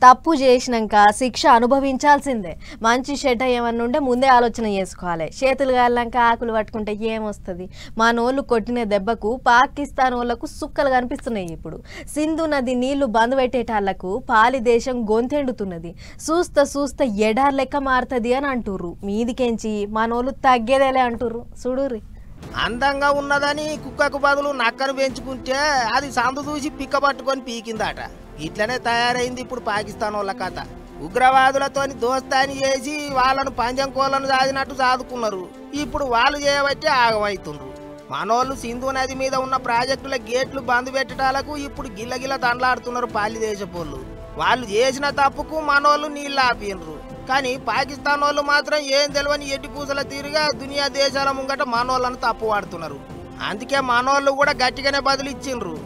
తప్పు చేసినాక శిక్ష అనుభవించాల్సిందే. మంచి చెడ్డ ఏమన్నా ఉంటే ముందే ఆలోచన చేసుకోవాలి. చేతులు కాళ్ళాక ఆకులు పట్టుకుంటే ఏమొస్తుంది? మనోళ్ళు కొట్టిన దెబ్బకు పాకిస్తాన్ వాళ్ళకు సుక్కలు కనిపిస్తున్నాయి. ఇప్పుడు సింధు నది నీళ్లు బంద్ పెట్టేటాళ్లకు పాలి దేశం గొంతెండుతున్నది. చూస్తా ఎడార్ లెక్క మారుతుంది అని అంటుర్రు. మీదికెంచి మనోళ్ళు తగ్గేదేలే అంటుర్రు. చూడుర్రి. అందంగా ఉన్నదని కుక్కకు బదులు నక్కను పెంచుకుంటే అది సందు చూసి పిక్క పట్టుకొని పీకిందట. ఇట్లనే తయారైంది ఇప్పుడు పాకిస్తాన్ వాళ్ళ కథ. ఉగ్రవాదులతోని దోస్తాని చేసి వాళ్ళను పంజం కోళ్ళను సాధినట్టు సాదుకున్నారు. ఇప్పుడు వాళ్ళు చేయబట్టి ఆగమవుతుండ్రు. మనోళ్ళు సింధు నది మీద ఉన్న ప్రాజెక్టుల గేట్లు బంద్ పెట్టడాలకు ఇప్పుడు గిల్లగిల్ల దండలాడుతున్నారు పాలి దేశపోళ్ళు. వాళ్ళు చేసిన తప్పుకు మనోళ్ళు నీళ్ళు ఆపినరు. కానీ పాకిస్తాన్ వాళ్ళు మాత్రం ఏం తెలియని ఎట్టి పూసల తీరుగా దునియా దేశాల ముంగట మనోళ్ళను తప్పు వాడుతున్నారు. అందుకే మనోళ్ళు కూడా గట్టిగానే బదులిచ్చిండ్రు.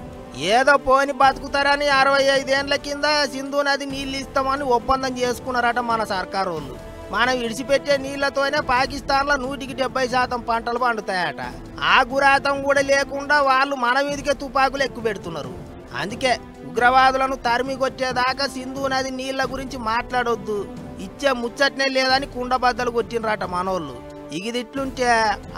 ఏదో పోని బతుకుతారని 65 ఏళ్ల కింద సింధు నది నీళ్ళు ఇస్తామని ఒప్పందం చేసుకున్నారట మన సర్కారు వాళ్ళు. మనం విడిచిపెట్టే నీళ్లతోనే పాకిస్తాన్లో 170% పంటలు పండుతాయట. ఆ గురాతం కూడా లేకుండా వాళ్ళు మన మీదకే తుపాకులు ఎక్కువ పెడుతున్నారు. అందుకే ఉగ్రవాదులను తరిమి కొట్టేదాకా సింధు నది నీళ్ల గురించి మాట్లాడొద్దు, ఇచ్చే ముచ్చట్నే లేదని కుండబద్దలు కొట్టినరట మనోళ్ళు. ఇగిదిట్లుంటే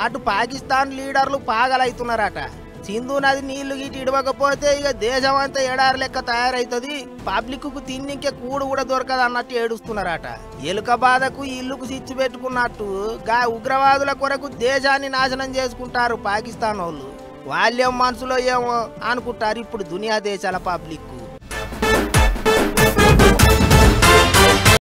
అటు పాకిస్తాన్ లీడర్లు పాగలవుతున్నారట. సింధు నది నీళ్లు గిటి ఇడవకపోతే ఇక దేశం అంతా ఎడారి లెక్క తయారైతుంది, పబ్లిక్ కు తిన్నింకే కూడు కూడా దొరకదు అన్నట్టు ఏడుస్తున్నారట. ఎలుక బాధకు ఇల్లుకు సిచ్చి పెట్టుకున్నట్టు గా ఉగ్రవాదుల కొరకు దేశాన్ని నాశనం చేసుకుంటారు పాకిస్తాన్ వాళ్ళు. వాళ్ళేం మనసులో ఏమో అనుకుంటారు ఇప్పుడు దునియా దేశాల పబ్లిక్.